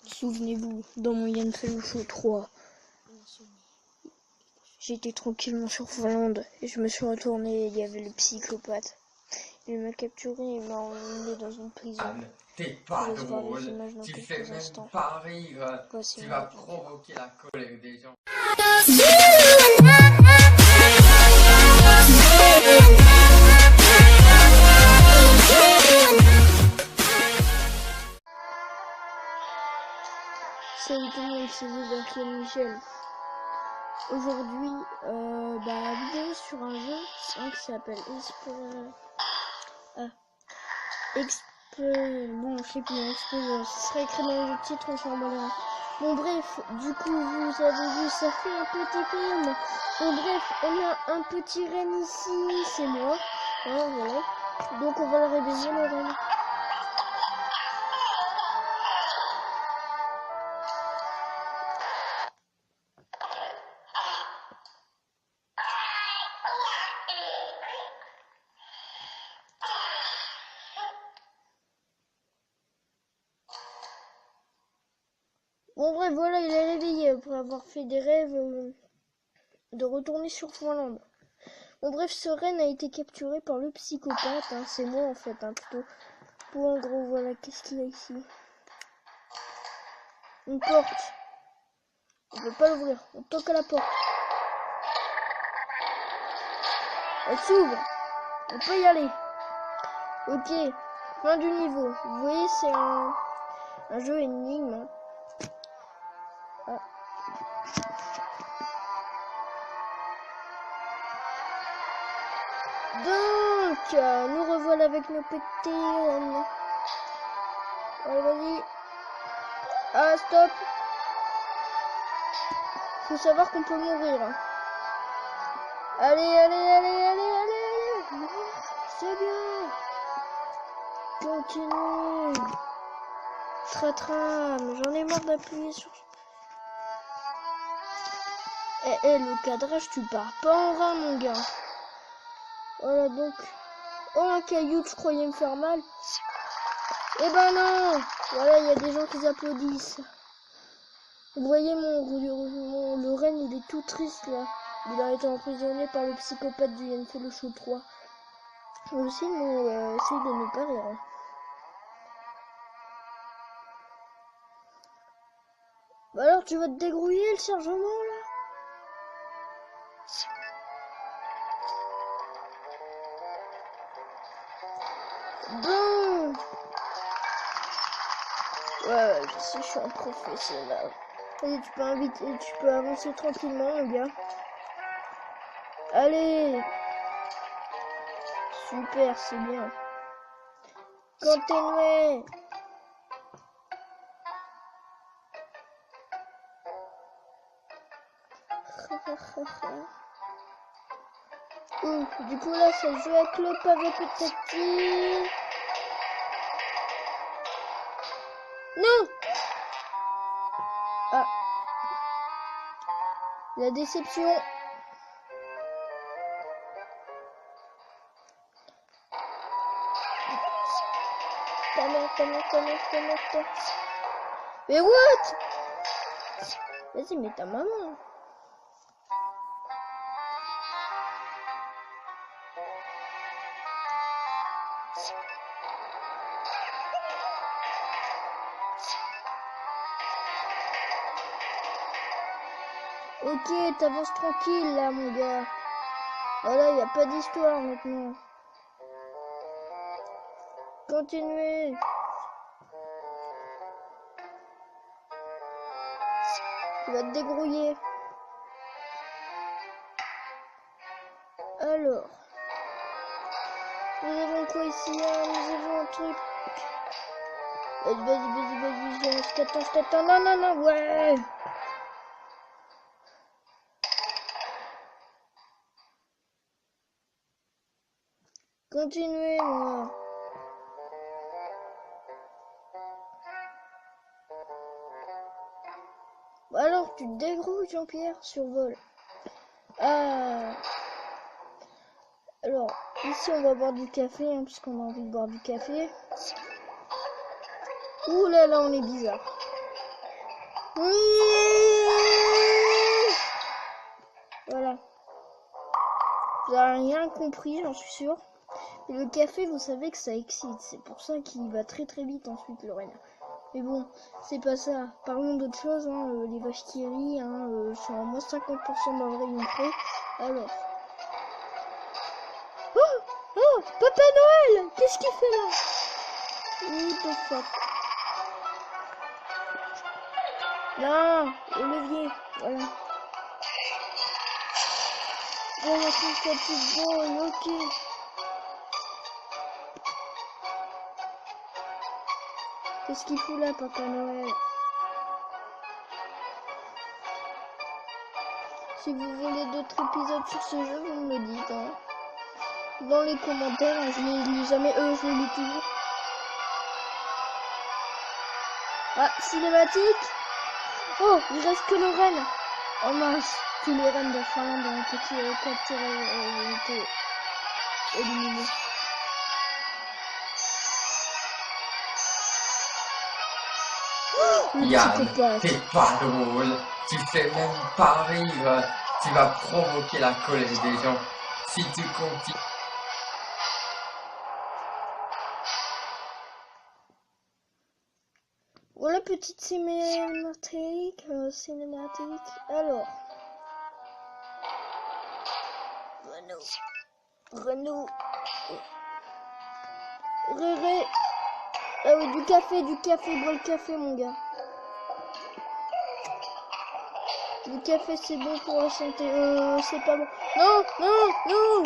Souvenez-vous, dans mon Yann Felucho 3, j'étais tranquillement sur Finlande et je me suis retourné et il y avait le psychopathe. Il m'a capturé et m'a emmené dans une prison. T'es pas Je vous laisse voir les drôle, images dans tu quelques fais même instants. pas rire, Voici tu ma vas vie. provoquer la colère des gens. Salut tout le monde, c'est Zézaki Michel. Aujourd'hui, vidéo sur un jeu qui s'appelle bon, je sais plus, ce sera écrit dans le titre, on s'en bat les reins. Bon bref, du coup, vous avez vu, ça fait un petit film. Bon bref, on a un petit reine ici, c'est moi. Hein, voilà. Donc on va le réveiller, le reine. Bon bref, voilà, il est réveillé après avoir fait des rêves de retourner sur Finlande. Bon bref, ce reine a été capturé par le psychopathe, hein, c'est moi en fait, hein, plutôt. Bon, en gros, voilà, qu'est-ce qu'il y a ici? Une porte. On peut pas l'ouvrir, on toque à la porte. Elle s'ouvre, on peut y aller. Ok, fin du niveau. Vous voyez, c'est un jeu énigme. Hein. Ah. Donc, nous revoilà avec nos petits rennes. Allez, vas-y. Ah, stop. Faut savoir qu'on peut mourir. Hein. Allez. C'est bien. Continue. Mais j'en ai marre d'appuyer sur... le cadrage, tu pars pas en rang, mon gars. Voilà, donc... Oh, un caillou, je croyais me faire mal. Eh ben non. Voilà, il y a des gens qui applaudissent. Vous voyez, le reine, il est tout triste, là. Il a été emprisonné par le psychopathe du Yann Felucho 3. Aussi, mais essaye de ne pas rire. Hein. Bah alors, tu vas te dégrouiller, le sergent, là? Bon. Ouais, je sais, je suis un professionnel. Allez, tu peux avancer tranquillement, mon gars. Allez. Super, c'est bien. Continuez. Du coup là, ça joue avec le pavé petit. Non. Ah. La déception. Ta mère. Mais what? Vas-y, mets ta maman. Ok, t'avances tranquille là, mon gars. Voilà, y a pas d'histoire maintenant. Continuez. Tu vas te débrouiller. Alors. Nous avons quoi ici? Nous avons un truc. Vas-y. Je t'attends. Non, ouais. Continuez, moi. Alors, tu te dégrouilles, Jean-Pierre, survole. Ah. Alors, ici, on va boire du café, hein, puisqu'on a envie de boire du café. Ouh là là, on est bizarre. Voilà. Vous n'avez rien compris, j'en suis sûre. Et le café, vous savez que ça excite. C'est pour ça qu'il va très très vite ensuite, Lorraine. Mais bon, c'est pas ça. Parlons d'autre chose. Hein. Les vaches qui rient sont à moins 50% dans le rayon près. Alors. Oh, oh, Papa Noël, qu'est-ce qu'il fait là? What the fuck? Non, le levier, voilà. Bon, maintenant sa petite boule, ok. Qu'est-ce qu'il fout là, Papa Noël? Si vous voulez d'autres épisodes sur ce jeu, vous me le dites, hein. Dans les commentaires, hein, je les lis jamais, je les lis toujours. Ah, cinématique. Oh, il reste que le reine. Oh mince, tous les reines de Finlande ont été capturés, éliminés. Yann, t'es pas drôle. Tu fais même pas rire. Tu vas provoquer la colère des gens. Si tu continues. Voilà, petite cinématique. Alors. Renaud. Réré. Ah oui, du café, bois le café, mon gars. Le café, c'est bon pour la santé. C'est pas bon. Non, non, non.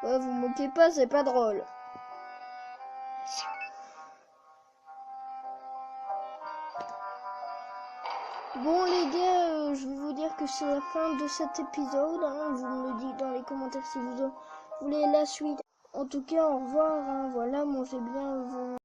Ouais, vous moquez pas, c'est pas drôle. Bon les gars, je vais vous dire que c'est la fin de cet épisode. Hein. Vous me le dites dans les commentaires si vous voulez la suite. En tout cas, au revoir. Hein. Voilà, mangez bien vos...